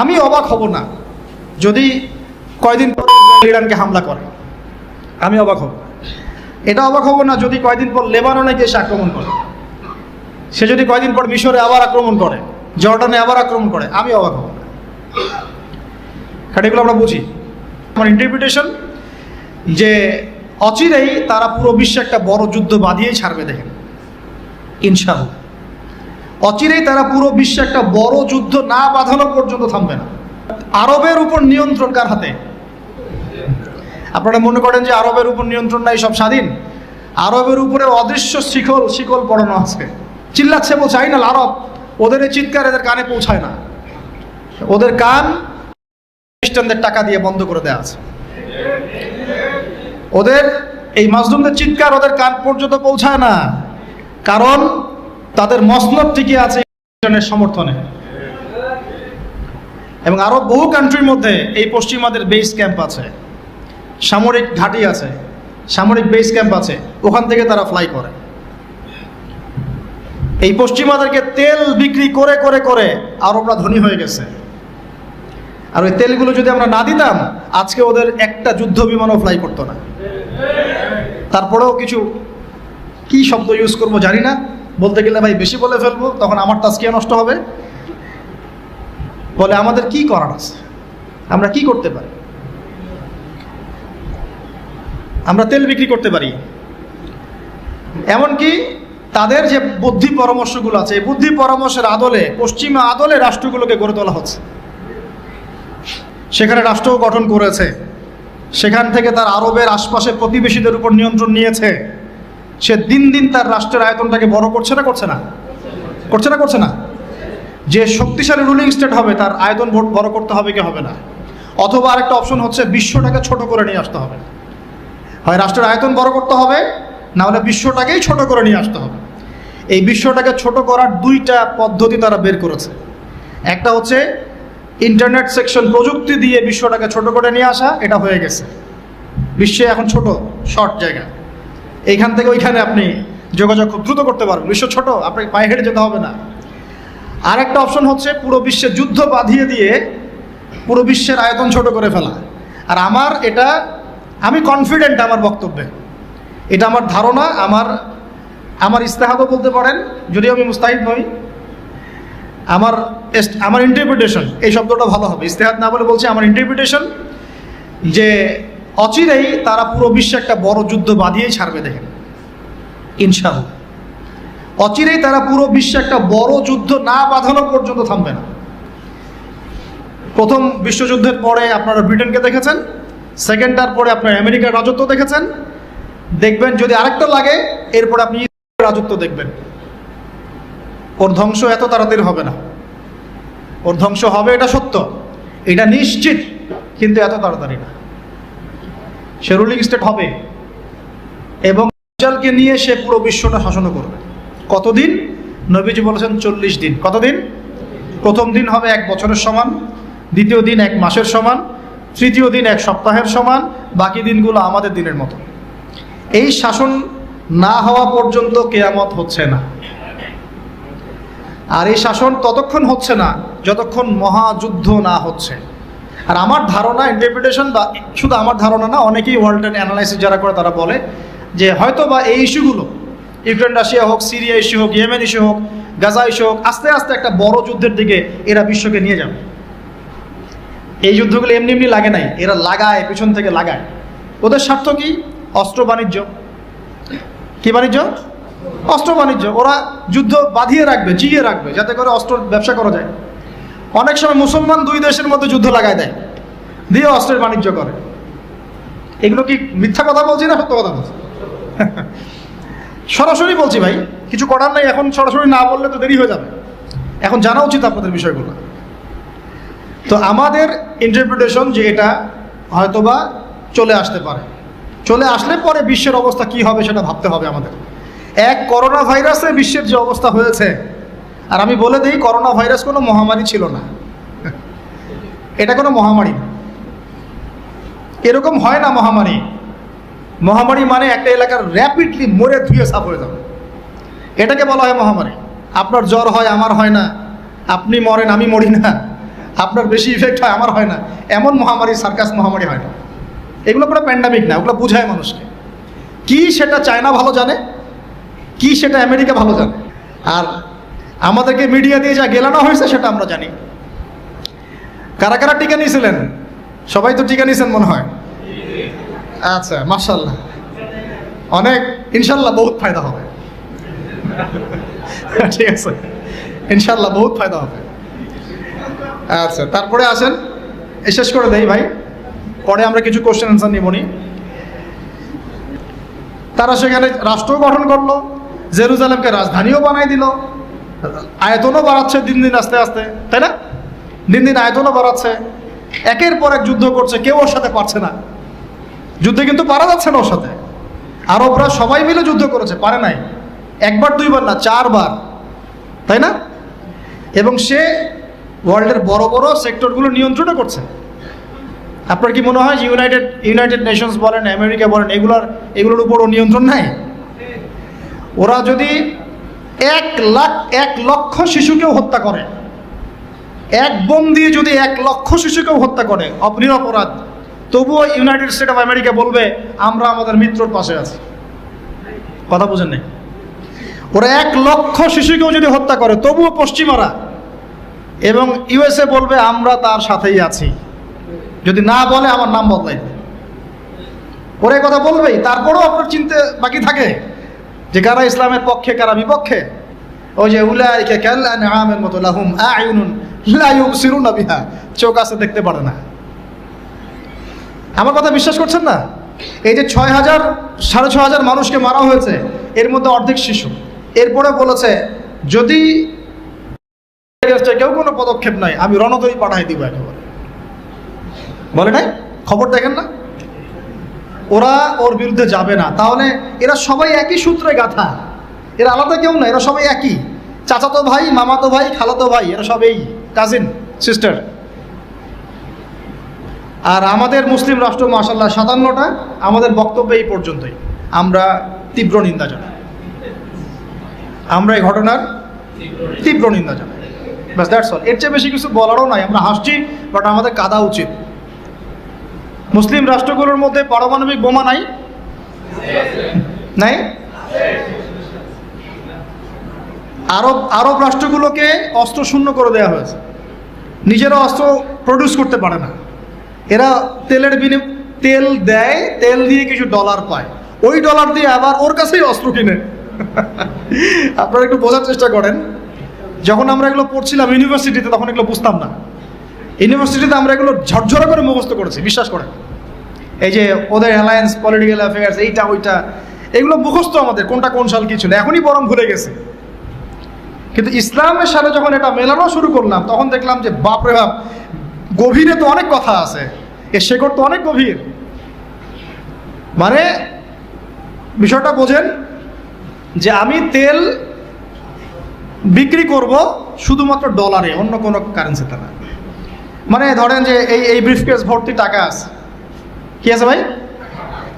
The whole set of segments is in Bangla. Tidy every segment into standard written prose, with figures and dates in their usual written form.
আমি অবাক হব না যদি কয়দিন পর ইরানকে হামলা করে। আমি অবাক হব। এটা অবাক হব না যদি কয়দিন পর লেবাননে গিয়ে সে আক্রমণ করে। সে যদি কয়দিন পর মিশরে আবার আক্রমণ করে, জর্ডানে আবার আক্রমণ করে, আমি অবাক হব না। কারণ এগুলো আমরা বুঝি। আমার ইন্টারপ্রিটেশন যে অচিরেই তারা পুরো বিশ্বে একটা বড় যুদ্ধ বাঁধিয়েই ছাড়বে। দেখেন, ইনশাআল্লাহ অচিরেই তারা পুরো বিশ্বে একটা বড় যুদ্ধ না বাঁধানো পর্যন্ত থামবে না। আরবের উপর নিয়ন্ত্রণ কার হাতে? আপনারা মনে করেন যে আরবের উপর নিয়ন্ত্রণ নাই, সব স্বাধীন? আরবের উপরে অদৃশ্য শিকল পড়ানো আছে। চিল্লাচ্ছে বলছে আইনাল আরব, ওদের এই চিৎকার এদের কানে পৌঁছায় না। ওদের কান খ্রিস্টানদের টাকা দিয়ে বন্ধ করে দেওয়া আছে। ওদের এই মাজলুমদের চিৎকার ওদের কান পর্যন্ত পৌঁছায় না, কারণ তাদের মসনদ টিকে আছে খ্রিস্টানের সমর্থনে। এবং আরো বহু কান্ট্রির মধ্যে এই পশ্চিমাদের বেস ক্যাম্প আছে, সামরিক ঘাঁটি আছে, সামরিক বেস ক্যাম্প আছে, ওখান থেকে তারা ফ্লাই করে। এই পশ্চিমাদেরকে তেল বিক্রি করে করে করে আরবরা ধনী হয়ে গেছে। আর ওই তেলগুলো যদি আমরা না দিতাম, আজকে ওদের একটা যুদ্ধ বিমানও ফ্লাই করতো না। তারপরেও কিছু কি শব্দ ইউজ করবো জানি না, বলতে গেলে ভাই বেশি বলে ফেলবো, তখন আমার তাজকিয়া নষ্ট হবে। বলে আমাদের কি করার আছে, আমরা কি করতে পারি? আমরা তেল বিক্রি করতে পারি। এমনকি তাদের যে বুদ্ধি পরামর্শগুলো আছে, এই বুদ্ধি পরামর্শের আদলে, পশ্চিমা আদলে রাষ্ট্রগুলোকে গড়ে তোলা হচ্ছে। সেখানে রাষ্ট্রও গঠন করেছে, সেখান থেকে তার আরবের আশপাশের প্রতিবেশীদের উপর নিয়ন্ত্রণ নিয়েছে। সে দিন দিন তার রাষ্ট্রের আয়তনটাকে বড় করছে না করছে না করছে না করছে না যে শক্তিশালী রুলিং স্টেট হবে তার আয়তন বড় করতে হবে কি হবে না? অথবা আরেকটা অপশন হচ্ছে বিশ্বটাকে ছোট করে নিয়ে আসতে হবে। হয় রাষ্ট্রের আয়তন বড় করতে হবে, না হলে বিশ্বটাকেই ছোট করে নিয়ে আসতে হবে। এই বিশ্বটাকে ছোট করার দুইটা পদ্ধতি তারা বের করেছে। একটা হচ্ছে ইন্টারনেট সেকশন প্রযুক্তি দিয়ে বিশ্বটাকে ছোট করে নিয়ে আসা, এটা হয়ে গেছে। বিশ্বে এখন ছোট শর্ট জায়গা, এইখান থেকে ওইখানে আপনি যোগাযোগ খুব দ্রুত করতে পারবেন। বিশ্ব ছোট, আপনাকে পায়ে হেঁটে যেতে হবে না। আর একটা অপশন হচ্ছে পুরো বিশ্বে যুদ্ধ বাঁধিয়ে দিয়ে পুরো বিশ্বের আয়তন ছোট করে ফেলা। আর আমি কনফিডেন্ট আমার বক্তব্যে, এটা আমার ধারণা, আমার ইস্তেহাদও বলতে পারেন, যদিও আমি মুস্তাহিদ নই। আমার ইন্টারপ্রিটেশন, এই শব্দটা ভালো হবে, ইস্তেহাদ না বলে বলছি আমার ইন্টারপ্রিটেশন, যে অচিরেই তারা পুরো বিশ্বে একটা বড় যুদ্ধ বাঁধিয়েই ছাড়বে। দেখেন, ইনশাআল্লাহ অচিরেই তারা পুরো বিশ্বে একটা বড় যুদ্ধ না বাঁধানো পর্যন্ত থামবে না। প্রথম বিশ্বযুদ্ধের পরে আপনারা ব্রিটেনকে দেখেছেন, সেকেন্ডটার পরে আপনার আমেরিকার রাজত্ব দেখেছেন, দেখবেন যদি আরেকটা লাগে এরপরে আপনি ইসরায়েলের রাজত্ব দেখবেন। ওর ধ্বংস এত তাড়াতাড়ি হবে না। ওর ধ্বংস হবে, এটা সত্য, এটা নিশ্চিত, কিন্তু এত তাড়াতাড়ি না। সে রুলিং স্টেট হবে এবং দাজ্জালকে নিয়ে সে পুরো বিশ্বটা শাসন করবে। কতদিন? নবীজি বলেছেন 40 দিন। কতদিন? প্রথম দিন হবে 1 বছরের সমান, দ্বিতীয় দিন 1 মাসের সমান, তৃতীয় দিন 1 সপ্তাহের সমান, বাকি দিনগুলো আমাদের দিনের মতো। এই শাসন না হওয়া পর্যন্ত কিয়ামত হচ্ছে না। আর এই শাসন ততক্ষণ হচ্ছে না যতক্ষণ মহাযুদ্ধ না হচ্ছে। আর আমার ধারণা, ইন্টারপ্রিটেশন, বা শুধু আমার ধারণা না, অনেকেই ওয়ার্ল্ড অ্যানালাইসিস যারা করে তারা বলে যে হয়তো বা এই ইস্যুগুলো, ইউক্রেন রাশিয়া হোক, সিরিয়া ইস্যু হোক, ইয়েমেন ইস্যু হোক, গাজা ইস্যু হোক, আস্তে আস্তে একটা বড় যুদ্ধের দিকে এরা বিশ্বকে নিয়ে যাবে। এই যুদ্ধগুলো এমনি এমনি লাগে নাই, এরা লাগায়, পিছন থেকে লাগায়। ওদের স্বার্থ কি? অস্ত্র বাণিজ্য। কি বাণিজ্য? অস্ত্র বাণিজ্য। ওরা যুদ্ধ বাঁধিয়ে রাখবে, জিয়ে রাখবে, যাতে করে অস্ত্র ব্যবসা করা যায়। অনেক সময় মুসলমান 2 দেশের মধ্যে যুদ্ধ লাগায় দেয়, দিয়ে অস্ত্রের বাণিজ্য করে। এগুলো কি মিথ্যা কথা বলছি না সত্য কথা বলছি? সরাসরি বলছি ভাই, কিছু করার নাই। এখন সরাসরি না বললে তো দেরি হয়ে যাবে, এখন জানা উচিত আপনাদের বিষয়গুলো। তো আমাদের ইন্টারপ্রিটেশন যে এটা হয়তোবা চলে আসতে পারে, চলে আসলে পরে বিশ্বের অবস্থা কি হবে সেটা ভাবতে হবে আমাদের। করোনা ভাইরাসে বিশ্বের যে অবস্থা হয়েছে, আর আমি বলে দিই, করোনা ভাইরাস কোনো মহামারী ছিল না। এটা কোনো মহামারী, এরকম হয় না মহামারী। মহামারী মানে একটা এলাকার র্যাপিডলি মরে ধুয়ে সাফ হয়ে যাবে, এটাকে বলা হয় মহামারী। আপনার জ্বর হয়, আমার হয় না, আপনি মরেন, আমি মরি না, আপনার বেশি ইফেক্ট হয়, আমার হয় না। এমন মহামারী, সার্কাস মহামারী হয় না। এগুলো কোনো প্যান্ডামিক না, ওগুলো বোঝায় মানুষকে। কি সেটা চায়না ভালো জানে, কি সেটা আমেরিকা ভালো জানে, আর আমাদেরকে মিডিয়া দিয়ে যা গেলানো হয়েছে সেটা আমরা জানি। কারা কারা টিকা নিয়েছিলেন? সবাই তো টিকা নিয়েছেন মনে হয়। আচ্ছা, মাশাআল্লাহ, অনেক, ইনশাল্লাহ বহুত ফায়দা হবে। ঠিক আছে, ইনশাল্লাহ বহুত ফায়দা হবে। আচ্ছা, তারপরে আসেন, শেষ করে দেই ভাই, পরে আমরা কিছু কোশ্চেন অ্যান্সার নিবনি। তারা সেখানে রাষ্ট্র গঠন করলো, জেরুজালেমকে রাজধানীও বানাই দিল, আয়তনও বাড়াচ্ছে দিন দিন আস্তে আস্তে, তাই না? দিন দিন আয়তনও বাড়াচ্ছে, একের পর এক যুদ্ধ করছে, কেউ ওর সাথে পারছে না। যুদ্ধে কিন্তু পারা যাচ্ছে না ওর সাথে। আরবরা সবাই মিলে যুদ্ধ করেছে, পারে নাই, একবার দুইবার না, 4 বার, তাই না? এবং সে ওয়ার্ল্ডের বড় বড় সেক্টরগুলো নিয়ন্ত্রণ করছে। আপনার কি মনে হয় যে ইউনাইটেড নেশনস বলেন, আমেরিকা বলেন, এগুলোর উপর নিয়ন্ত্রণ নাই? ওরা যদি 1 লক্ষ শিশুকেও হত্যা করে, এক বোম দিয়ে যদি 1 লক্ষ শিশুকেও হত্যা করে নিরপরাধ, তবুও ইউনাইটেড স্টেট অফ আমেরিকা বলবে আমরা আমাদের মিত্রর পাশে আছি। কথা বুঝেন নাই? ওরা 1 লক্ষ শিশুকেও যদি হত্যা করে, তবুও পশ্চিমারা এবং ইউএসএ বলবে আমরা তার সাথেই আছি। যদি না বলে আমার নাম বদলাই দেবে। ওরা কথা বলবেই। তারপরেও আপনার চিনতে বাকি থাকে যে কারা ইসলামের পক্ষে, কারা বিপক্ষে। ওই যে উলাইকা কাল আনআমের মতো, লাহুম আ'য়ুনুন লা ইউবসিরুনা বিহা, চোখ আছে দেখতে পারে না। আমার কথা বিশ্বাস করছেন না? এই যে 6,000 6,500 মানুষকে মারা হয়েছে, এর মধ্যে অর্ধেক শিশু। এরপরে বলেছে যদি কেউ কোনো পদক্ষেপ নাই, আমি রণতরী পাঠাই দিব একেবারে। বলে নাই? খবর দেখেন না? ওরা ওর বিরুদ্ধে যাবে না। তাহলে এরা সবাই একই সূত্রে গাথা, এরা আলাদা কেউ না, এরা সবাই একই। চাচাতো ভাই, মামাতো ভাই, খালাতো ভাই, এরা সবাই কাজিন সিস্টার। আর আমাদের মুসলিম রাষ্ট্র মাশাআল্লাহ 57টা। আমাদের বক্তব্য এই পর্যন্তই। আমরা তীব্র নিন্দা জানাই, আমরা এই ঘটনার তীব্র নিন্দা জানাই। বাস, দ্যাটস অল। এর চেয়ে বেশি কিছু বলারও নাই। আমরা হাসছি, বাট আমাদের কাঁদা উচিত। মুসলিম রাষ্ট্রগুলোর মধ্যে পারমাণবিক বোমা নাই? নাই? আরব রাষ্ট্রগুলোকে অস্ত্র শূন্য করে দেওয়া হয়েছে, নিজেরা অস্ত্র প্রডিউস করতে পারে না। এরা তেল দেয়, তেল দিয়ে কিছু ডলার পায়, ওই ডলার দিয়ে আবার ওর কাছেই অস্ত্র কিনে। আপনারা একটু বোঝার চেষ্টা করেন। যখন আমরা এগুলো পড়ছিলাম ইউনিভার্সিটিতে, তখন এগুলো বুঝতাম না। ইউনিভার্সিটিতে আমরা এগুলো ঝরঝরা করে মুখস্থ করেছি, বিশ্বাস করেন। এই যে ওদের অ্যালায়েন্স, পলিটিক্যাল অ্যাফেয়ার্স, এইটা ওইটা, এগুলো মুখস্থ আমাদের, কোনটা কোন সাল কি ছিল, এখনই বরং ভুলে গেছে। কিন্তু ইসলামের সাথে যখন এটা মেলানো শুরু করলাম, তখন দেখলাম যে বাপরে বাপ, গভীরে তো অনেক কথা আছে, এর শেকড় তো অনেক গভীর। মানে বিষয়টা বোঝেন যে আমি তেল বিক্রি করব শুধুমাত্র ডলারে, অন্য কোনো কারেন্সিতে না। মানে ধরেন যে এই ব্রিফকেস ভর্তি টাকা আছে, কি আছে ভাই?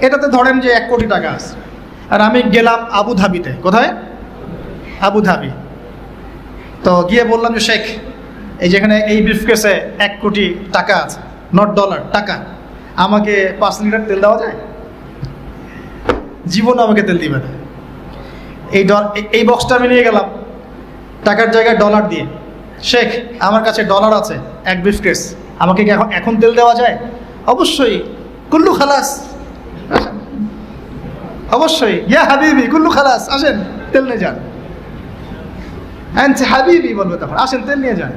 এটাতে ধরেন যে 1 কোটি টাকা আছে, আর আমি গেলাম আবুধাবিতে। কোথায়? আবুধাবি। তো গিয়ে বললাম যে শেখ, এই যেখানে এই ব্রিফকেসে 1 কোটি টাকা আছে, নট ডলার, টাকা, আমাকে 5 লিটার তেল দেওয়া যায়? জীবনে আমাকে তেল দিবে না। এই বক্সটা আমি নিয়ে গেলাম টাকার জায়গায় ডলার দিয়ে। শেখ, আমার কাছে ডলার আছে 1 ব্রিফকেস, আমাকে কি এখন তেল দেওয়া যায়? অবশ্যই। কুল্লু খালাস, অবশ্যই। ইয়া হাবিবি কুল্লু খালাস, আসেন তেল নিয়ে যান। হাবিবি বলবে তখন, আসেন তেল নিয়ে যান।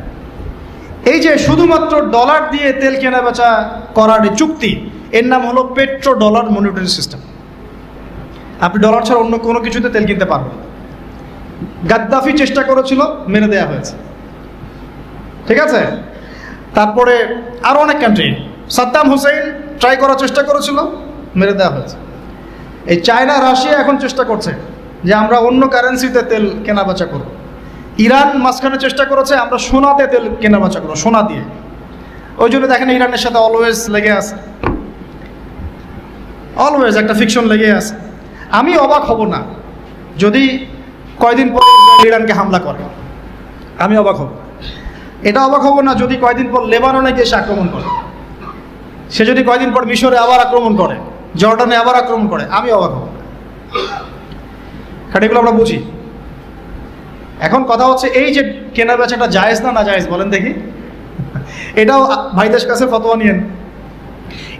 এই যে শুধুমাত্র ডলার দিয়ে তেল কেনা বেচা করার চুক্তি, এর নাম হলো পেট্রো ডলার মনিটরি সিস্টেম। আপনি ডলার ছাড়া অন্য কোনো কিছুতে তেল কিনতে পারবেন। গাদ্দাফি চেষ্টা করেছিল, মেরে দেওয়া হয়েছে, ঠিক আছে? তারপরে আরও অনেক কান্ট্রি, সাদ্দাম হুসেইন ট্রাই করার চেষ্টা করেছিল, মেরে দেওয়া হয়েছে। এই চায়না, রাশিয়া এখন চেষ্টা করছে যে আমরা অন্য কারেন্সিতে তেল কেনা বেচা করব। ইরান মাঝখানে চেষ্টা করেছে আমরা সোনাতে তেল কেনা বেচা করবো, সোনা দিয়ে। ওই জন্য দেখেন ইরানের সাথে অলওয়েজ লেগে আছে, অলওয়েজ একটা ফিকশন লেগে আছে। আমি অবাক হব না যদি কয়দিন পরে ইরানকে হামলা করে, আমি অবাক হব। এটা অবাক হবো না যদি কয়দিন পর লেবাননে গিয়ে সে আক্রমণ করে, সে যদি কয়দিন পর মিশরে আবার আক্রমণ করে, জর্ডানে আবার আক্রমণ করে, আমি অবাক হব। কারণ এগুলো আমরা বুঝি। এখন কথা হচ্ছে এই যে কেনা বেচাটা জায়েজ না না জায়েজ বলেন দেখি, এটাও ভাইদের কাছে ফতোয়া নিয়েন।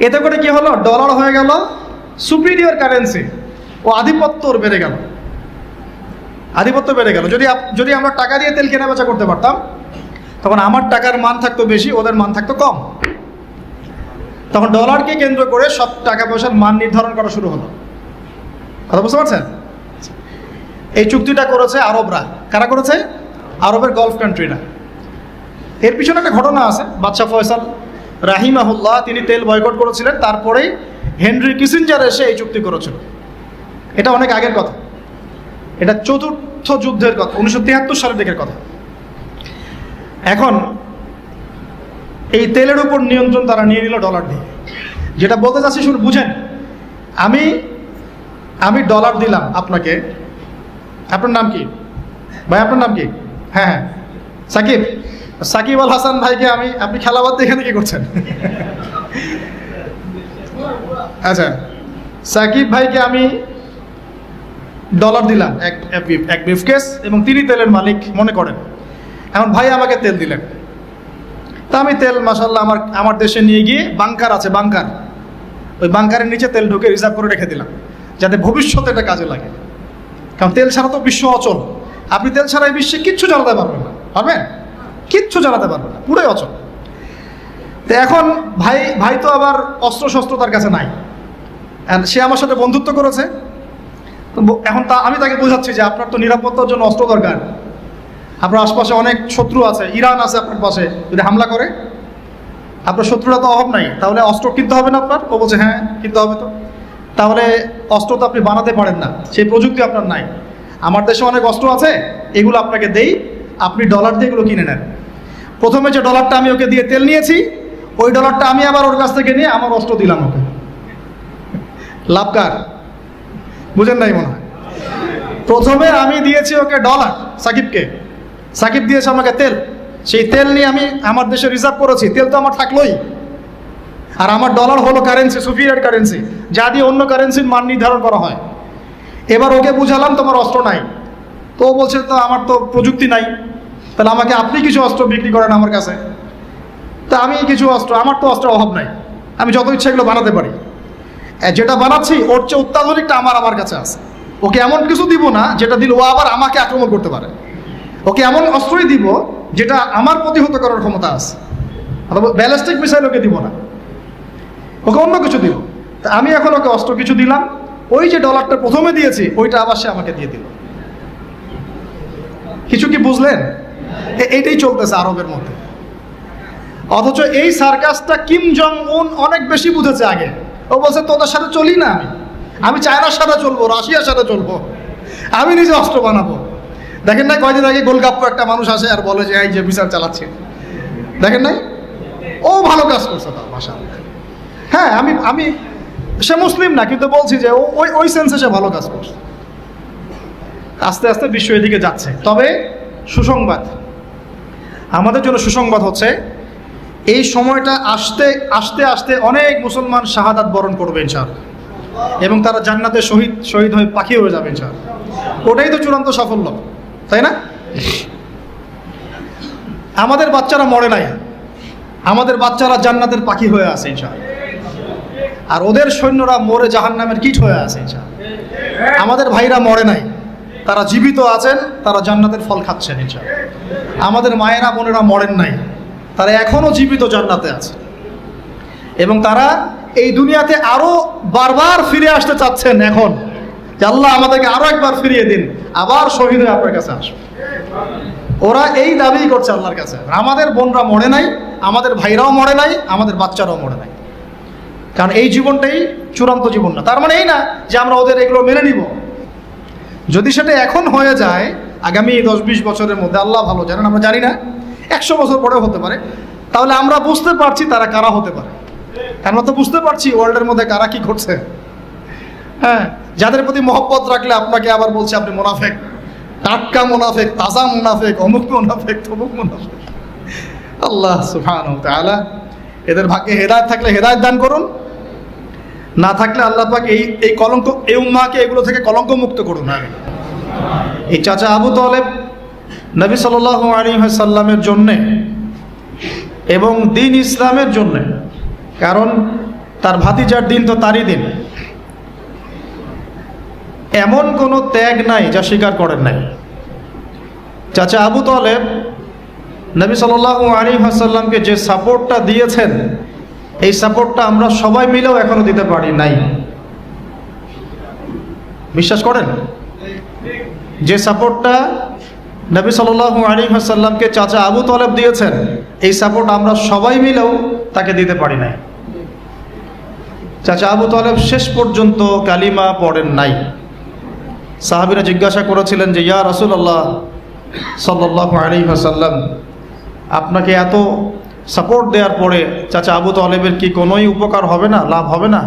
এতে করে কি হলো, ডলার হয়ে গেল সুপিরিয়র কারেন্সি, ও আধিপত্য বেড়ে গেল, আধিপত্য বেড়ে গেল। যদি আমরা টাকা দিয়ে তেল কেনা বেচা করতে পারতাম, তখন আমার টাকার মান থাকতো বেশি, ওদের মান থাকতো কম। তখন ডলারকে কেন্দ্র করে সব টাকা পয়সার মান নির্ধারণ করা শুরু হলো। কথা বুঝতে পারছেন? এই চুক্তিটা করেছে আরবরা। কারা করেছে? আরবের গলফ কান্ট্রিরা। এর পিছনে একটা ঘটনা আছে। বাদশাহ ফয়সাল রাহিমাহুল্লাহ তিনি তেল বয়কট করেছিলেন, তারপরেই হেনরি কিসিঞ্জার এসে এই চুক্তি করেছিল। এটা অনেক আগের কথা, এটা চতুর্থ যুদ্ধের কথা, 1973 সালের দিকের কথা। এখন এই তেলের উপর নিয়ন্ত্রণ তারা নিয়ে নিল ডলার দিয়ে। যেটা বলতে চাচ্ছি শুনে বুঝেন, আমি ডলার দিলাম আপনাকে। আপনার নাম কি ভাই? আপনার নাম কি? হ্যাঁ, সাকিব আল হাসান ভাইকে আপনি খেলাবাদ এখানে কি করছেন? আচ্ছা, সাকিব ভাইকে আমি ডলার দিলাম এক ব্রিফকেস, এবং তিনি তেলের মালিক মনে করেন। এখন ভাই আমাকে তেল দিলেন, তা আমি তেল মাশাআল্লাহ আমার দেশে নিয়ে গিয়ে বাংকার আছে, ওই বাংকারের নিচে তেল ঢুকে রিজার্ভ করে রেখে দিলাম, যাতে ভবিষ্যতে এটা কাজে লাগে। কারণ তেল ছাড়া তো বিশ্ব অচল। আপনি তেল ছাড়া এই বিশ্বে কিচ্ছু জ্বালাতে পারবেন না, পারবেন? কিচ্ছু জ্বালাতে পারবেন না, পুরোই অচল। তো এখন ভাই তো আবার অস্ত্র শস্ত্র তার কাছে নাই, সে আমার সাথে বন্ধুত্ব করেছে। এখন আমি তাকে বোঝাচ্ছি যে আপনার তো নিরাপত্তার জন্য অস্ত্র দরকার, আপনার আশপাশে অনেক শত্রু আছে, ইরান আছে আপনার পাশে, যদি হামলা করে আপনার শত্রুরা তো অভাব নাই, তাহলে অস্ত্র কিনতে হবে না আপনার? ও বলছে হ্যাঁ কিনতে হবে। তো তাহলে অস্ত্র তো আপনি বানাতে পারেন না, সেই প্রযুক্তি আপনার নাই। আমার দেশে অনেক অস্ত্র আছে, এগুলো আপনাকে দেই, আপনি ডলার দিয়ে এগুলো কিনে নেন। প্রথমে যে ডলারটা আমি ওকে দিয়ে তেল নিয়েছি, ওই ডলারটা আমি আবার ওর কাছ থেকে নিয়ে আমার অস্ত্র দিলাম ওকে। লাভকার? বুঝেন নাই মনে হয়। প্রথমে আমি দিয়েছি ওকে ডলার, সাকিব দিয়েছে আমাকে তেল। সেই তেল নিয়ে আমি আমার দেশে রিজার্ভ করেছি, তেল তো আমার থাকলোই। আর আমার ডলার হলো কারেন্সি, সুপিরিয়র কারেন্সি, যা দিয়ে অন্য কারেন্সির মান নির্ধারণ করা হয়। এবার ওকে বুঝালাম তোমার অস্ত্র নাই, তো ও বলছে তো আমার তো প্রযুক্তি নাই, তাহলে আমাকে আপনি কিছু অস্ত্র বিক্রি করেন আমার কাছে। তা আমি কিছু অস্ত্র, আমার তো অস্ত্রের অভাব নাই, আমি যত ইচ্ছা এগুলো বানাতে পারি। যেটা বানাচ্ছি ওর চেয়ে অত্যাধুনিকটা আমার কাছে আছে। ওকে এমন কিছু দিব না যেটা দিল ও আবার আমাকে আক্রমণ করতে পারে। ওকে এমন অস্ত্রই দিব যেটা আমার প্রতিহত করার ক্ষমতা আছে। অথবা ব্যালিস্টিক মিসাইল ওকে দিব না, ওকে অন্য কিছু দিব। তা আমি এখন ওকে অস্ত্র কিছু দিলাম, ওই যে ডলারটা প্রথমে দিয়েছি ওইটা আবার সে আমাকে দিয়ে দিল। কিছু কি বুঝলেন? এইটাই চলতেছে আরবের মধ্যে। অথচ এই সার্কাসটা কিম জং উন অনেক বেশি বুঝেছে আগে। ও বলছে তোদের সাথে চলি না, আমি চায়নার সাথে চলবো, রাশিয়ার সাথে চলবো, আমি নিজে অস্ত্র বানাবো। দেখেন নাই কয়দিন আগে গোলগাপ্পু একটা মানুষ আসে আর বলে যে এই যে বিচার চালাচ্ছে, দেখেন নাই? ও ভালো কাজ করছে তার ভাষা। হ্যাঁ, আমি সে মুসলিম না, কিন্তু বলছি যে ওই সেন্সে সে ভালো কাজ করছে। আস্তে আস্তে বিশ্ব এদিকে যাচ্ছে। তবে সুসংবাদ, আমাদের জন্য সুসংবাদ হচ্ছে এই সময়টা আস্তে আস্তে অনেক মুসলমান শাহাদাত বরণ করবে ইনশাআল্লাহ, এবং তারা জান্নাতে শহীদ হয়ে পাখি হয়ে যাবে ইনশাআল্লাহ। ওটাই তো চূড়ান্ত সাফল্য, তাই না? আমাদের বাচ্চারা মরে নাই, আমাদের বাচ্চারা জান্নাতের পাখি হয়ে আছে ইনশাআল্লাহ। আর ওদের সৈন্যরা মরে জাহান্নামের কীট হয়ে আছে ইনশাআল্লাহ। আমাদের ভাইরা মরে নাই, তারা জীবিত আছেন, তারা জান্নাতের ফল খাচ্ছেন ইনশাআল্লাহ। আমাদের মায়েরা বোনেরা মরেন নাই, তারা এখনও জীবিত জান্নাতে আছে, এবং তারা এই দুনিয়াতে আরো বারবার ফিরে আসতে চাচ্ছেন এখন, যে আল্লাহ আমাদেরকে আরো একবার ফিরিয়ে দিন, আবার শহীদ হয়ে আপনার কাছে আসবে। ওরা এই দাবি করছে আল্লাহর কাছে। আমাদের বোনরা মরে নাই, আমাদের ভাইরাও মরে নাই, আমাদের বাচ্চারাও মরে নাই। কারণ এই জীবনটাই চূড়ান্ত জীবন না। তার মানে এই না যে আমরা ওদের এগুলো মেনে নিব। যদি সেটা এখন হয়ে যায়, আগামী 10-20 বছরের মধ্যে, আল্লাহ ভালো জানেন, আমরা জানি না, 100 বছর পরেও হতে পারে, তাহলে আমরা বুঝতে পারছি তারা কারা হতে পারে। আমরা তো বুঝতে পারছি ওয়ার্ল্ডের মধ্যে কারা কি ঘটছে। হ্যাঁ, যাদের প্রতি মহব্বত রাখলে আপনাকে আবার বলছে আপনি মুনাফেক, টাটকা মুনাফেক, তাজা মুনাফেক, অমুক মুনাফেক, তমুক মুনাফেক। আল্লাহ সুবহানাহু ওয়া তাআলা এদের ভাগ্যে হেদায়েত থাকলে হেদায়েত দান করুন, না থাকলে আল্লাহ পাক এই কলঙ্ক, এই উম্মাহকে এগুলো থেকে কলঙ্ক মুক্ত করুন। এই চাচা আবু তালেব নবী সাল্লাল্লাহু আলাইহি ওয়াসাল্লামের জন্যে এবং দিন ইসলামের জন্যে, কারণ তার ভাতিজার দিন তো তারই দিন, এমন কোনো ত্যাগ নাই যা স্বীকার করেন নাই। চাচা আবু তালেব নবী সাল্লাল্লাহু আলাইহি ওয়াসাল্লামকে যে সাপোর্টটা দিয়েছেন, এই সাপোর্টটা আমরা সবাই মিলেও এখনো দিতে পারি নাই। বিশ্বাস করেন? যে সাপোর্টটা নবী সাল্লাল্লাহু আলাইহি ওয়াসাল্লামকে চাচা আবু তালেব দিয়েছেন, এই সাপোর্ট আমরা সবাই মিলেও তাকে দিতে পারি নাই। চাচা আবু তালেব শেষ পর্যন্ত কালিমা পড়েন নাই। সাহাবীরা জিজ্ঞাসা করেছিলেন যে ইয়া রাসূলুল্লাহ সাল্লাল্লাহু আলাইহি ওয়াসাল্লাম, আপনাকে এত সাপোর্ট দেওয়ার পরে চাচা আবু তালেবের কি কোনোই উপকার হবে না, লাভ হবে না?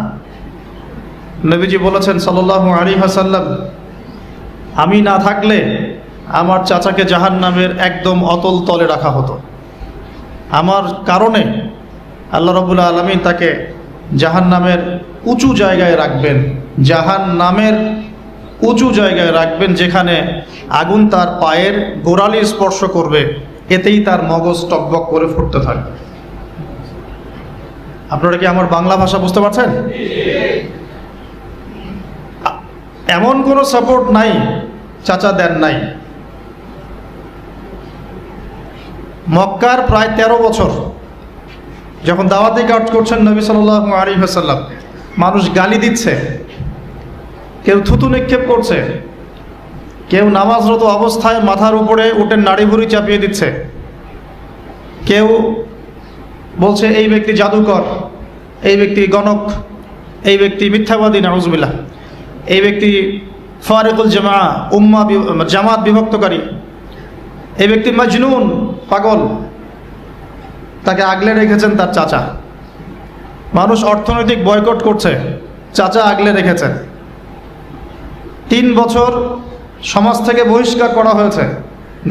নবীজি বলেছেন সাল্লাল্লাহু আলাইহি ওয়াসাল্লাম, আমি না থাকলে আমার চাচাকে জাহান্নামের একদম অতল তলে রাখা হতো। আমার কারণে আল্লাহ রাব্বুল আলামিন তাকে জাহান্নামের উঁচু জায়গায় রাখবেন, জাহান্নামের উঁচু জায়গায় রাখবেন, যেখানে আগুন তার পায়ের গোড়ালি স্পর্শ করবে, এতেই তার মগজ টকবক করে ফুটতে থাকবে। আপনারা কি আমার বাংলা ভাষা বুঝতে পারছেন? এমন কোনো সাপোর্ট নাই চাচা দেন নাই। মক্কার প্রায় 13 বছর যখন দাওয়াতি কাজ করছেন নবী সাল্লাল্লাহু আলাইহি ওয়াসাল্লাম, মানুষ গালি দিচ্ছে, কেউ থুতু নিক্ষেপ করছে, কেউ নামাজরত অবস্থায় মাথার উপরে উটের নাড়ি ভুড়ি চাপিয়ে দিচ্ছে, কেউ বলছে এই ব্যক্তি জাদুকর, এই ব্যক্তি গণক, এই ব্যক্তি মিথ্যাবাদী, নাউজুবিল্লাহ, এই ব্যক্তি ফারিকুল জামা, জামাত বিভক্তকারী, এই ব্যক্তি মাজনুন, পাগল। তাকে আগলে রেখেছেন তার চাচা। মানুষ অর্থনৈতিক বয়কট করছে, চাচা আগলে রেখেছেন। 3 বছর সমাজ থেকে বহিষ্কার করা হয়েছে,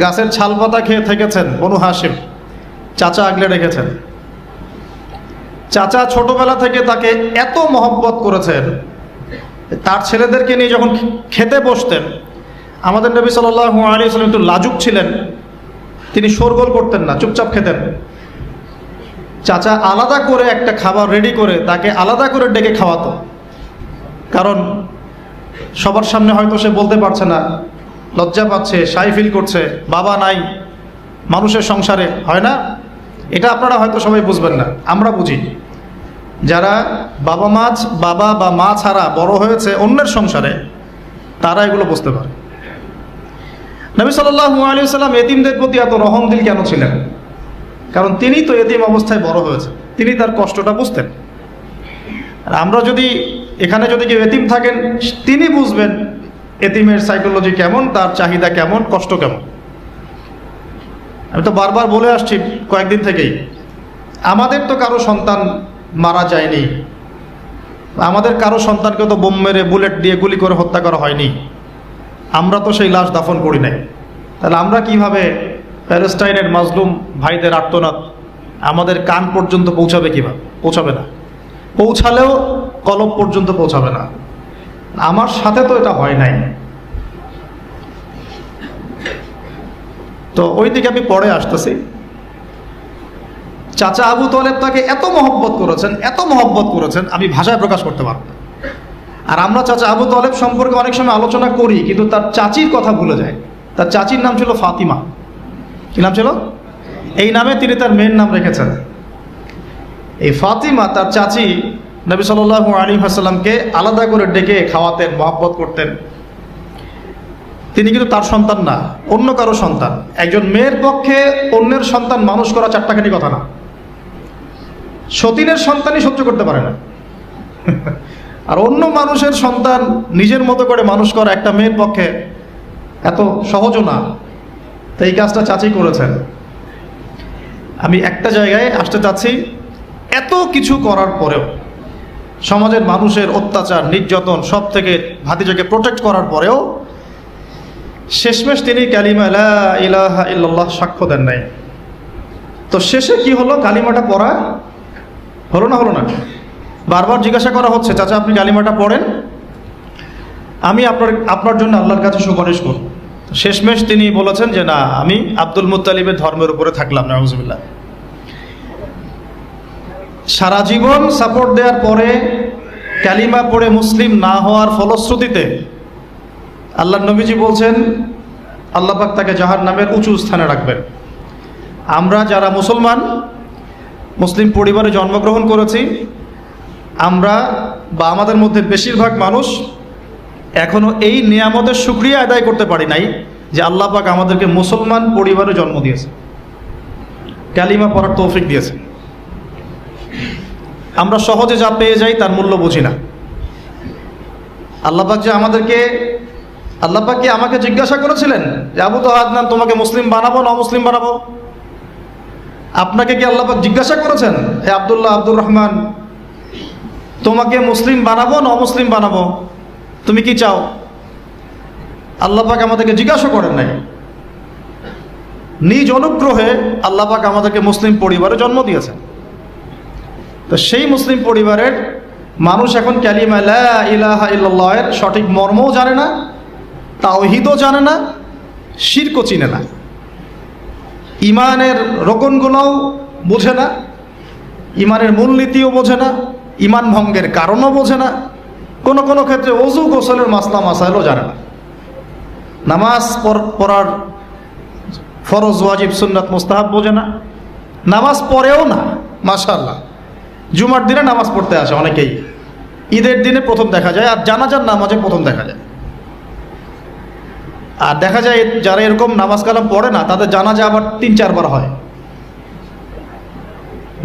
গাছের ছালপাতা খেয়ে থেকেছেন বনু হাশিম, চাচা আগলে রেখেছেন। চাচা ছোটবেলা থেকে তাকে এত মহব্বত করেছেন, তার ছেলেদেরকে নিয়ে যখন খেতে বসতেন, আমাদের নবী সাল্লাল্লাহু আলাইহি ওয়াসাল্লাম একটু লাজুক ছিলেন, তিনি শোরগোল করতেন না, চুপচাপ খেতেন। চাচা আলাদা করে একটা খাবার রেডি করে তাকে আলাদা করে ডেকে খাওয়াতো, কারণ সবার সামনে হয়তো সে বলতে পারছে না, লজ্জা পাচ্ছে, শাই ফিল করছে, বাবা নাই মানুষের সংসারে, হয় না? এটা আপনারা হয়তো সবাই বুঝবেন না, আমরা বুঝি। যারা বাবা বা মা ছাড়া বড় হয়েছে অন্যের সংসারে, তারা এগুলো বুঝতে পারে। নবী সাল্লাল্লাহু আলাইহি ওয়াসাল্লাম এতিমদের প্রতি এত রহমদিল কেন ছিলেন? কারণ তিনি তো এতিম অবস্থায় বড় হয়েছে, তিনি তার কষ্টটা বুঝতেন। আর আমরা যদি এখানে যদি কেউ এতিম থাকেন, তিনি বুঝবেন এতিমের সাইকোলজি কেমন, তার চাহিদা কেমন, কষ্ট কেমন। আমি তো বারবার বলে আসছি কয়েকদিন থেকেই, আমাদের তো কারো সন্তান মারা যায়নি, আমাদের কারো সন্তানকে তো বোম মেরে বুলেট দিয়ে গুলি করে হত্যা করা হয়নি, আমরা তো সেই লাশ দাফন করি নাই। তাহলে আমরা কিভাবে প্যালেস্টাইনের মাজলুম ভাইদের আর্তনাদ আমাদের কান পর্যন্ত পৌঁছাবে? কিভাবে পৌঁছাবে না, পৌঁছালেও কলব পর্যন্ত পৌঁছাবে না। আমার সাথে তো এটা হয় নাই। তো ওই দিকে আমি পরে আসতেছি। চাচা আবু তালেব তাকে এত মহব্বত করেছেন, আমি ভাষায় প্রকাশ করতে পারব না। আর আমরা চাচা আবু তালেব সম্পর্কে অনেক সময় আলোচনা করি, কিন্তু তার চাচির কথা ভুলে যায়। তার চাচির নাম ছিল ফাতিমা। কি নাম ছিল? এই নামে তিনি তার মেয়ের নাম রেখেছেন। এই ফাতিমা, তার চাচি, নবী সাল্লাল্লাহু আলাইহি ওয়াসাল্লামকে আলাদা করে ডেকে খাওয়াতেন, মহব্বত করতেন। তিনি কিন্তু তার সন্তান না, অন্য কারো সন্তান। একজন মেয়ের পক্ষে অন্যের সন্তান মানুষ করা চারটাখানি কথা না। সতীনের সন্তানই সহ্য করতে পারে না, আর অন্য মানুষের সন্তান নিজের মতো করে মানুষ করা একটা মেয়ের পক্ষে এত সহজও না। তো এই কাজটা চাচি করেছেন। আমি একটা জায়গায় আসতে চাচ্ছি, এত কিছু করার পরেও, সমাজের মানুষের অত্যাচার, নির্যাতন সব থেকে ভাতিজাকে প্রোটেক্ট করার পরেও শেষমেশ তিনি কালিমা লা ইলাহা ইল্লাল্লাহ সাক্ষ্য দেন নাই। তো শেষে কি হলো, কালিমাটা পড়া হলো না? হলো না? বারবার জিজ্ঞাসা করা হচ্ছে, চাচা আপনি কালিমাটা পড়েন, আমি আপনার জন্য আল্লাহর কাছে সুপারিশ করব। শেষমেশ তিনি বলেছেন যে না, আমি আব্দুল মুত্তালিবের ধর্মের উপরে থাকলাম, নাউজুবিল্লাহ। সারা জীবন সাপোর্ট দেওয়ার পরে কালিমা পড়ে মুসলিম না হওয়ার ফলশ্রুতিতে আল্লাহর নবীজি বলছেন আল্লাহ পাক তাকে জাহান্নামের উঁচু স্থানে রাখবেন। আমরা যারা মুসলমান, মুসলিম পরিবারে জন্মগ্রহণ করেছি, আমরা বা আমাদের মধ্যে বেশিরভাগ মানুষ এখনো এই নিয়ামতের শুকরিয়া আদায় করতে পারি নাই যে আল্লাহ পাক আমাদেরকে মুসলমান পরিবারে জন্ম দিয়েছে, কালিমা পড়ার তৌফিক দিয়েছে। আমরা সহজে যা পেয়ে যাই তার মূল্য বুঝি না। আল্লাহ পাক যে আল্লাহ পাক কি আমাকে জিজ্ঞাসা করেছিলেন যে আবু তো আদনান তোমাকে মুসলিম বানাবো না অমুসলিম বানাবো? আপনাকে কি আল্লাহ পাক জিজ্ঞাসা করেছেন হে আব্দুল্লাহ, আব্দুর রহমান, তোমাকে মুসলিম বানাবো না অমুসলিম বানাবো, তুমি কি চাও? আল্লাহ পাক আমাদেরকে জিজ্ঞাসা করেন নাই। নিজ অনুগ্রহে আল্লাহ পাক আমাদেরকে মুসলিম পরিবারে জন্ম দিয়েছেন। তো সেই মুসলিম পরিবারের মানুষ এখন কালিমা লা ইলাহা ইল্লাল্লাহ এর সঠিক মর্মও জানে না, তাওহীদও জানে না, শিরকও চিনে না, ইমানের রোকনগুলোও বোঝে না, ইমানের মূলনীতিও বোঝে না, ইমান ভঙ্গের কারণও বোঝে না, কোনো কোনো ক্ষেত্রে ওযু গোসলের মাসলা মাসাইলও জানে না, নামাজ পড়ার ফরজ ওয়াজিব সুন্নাত মুস্তাহাব বোঝে না, নামাজ পড়েও না। মাশাআল্লাহ, জুমার দিনে নামাজ পড়তে আসে অনেকেই, ঈদের দিনে প্রথম দেখা যায়, আর জানাজার নামাজে প্রথম দেখা যায়। আর দেখা যায় যারা এরকম নামাজ কালাম পড়ে না তাদের জানাজা আবার ৩-৪ বার হয়।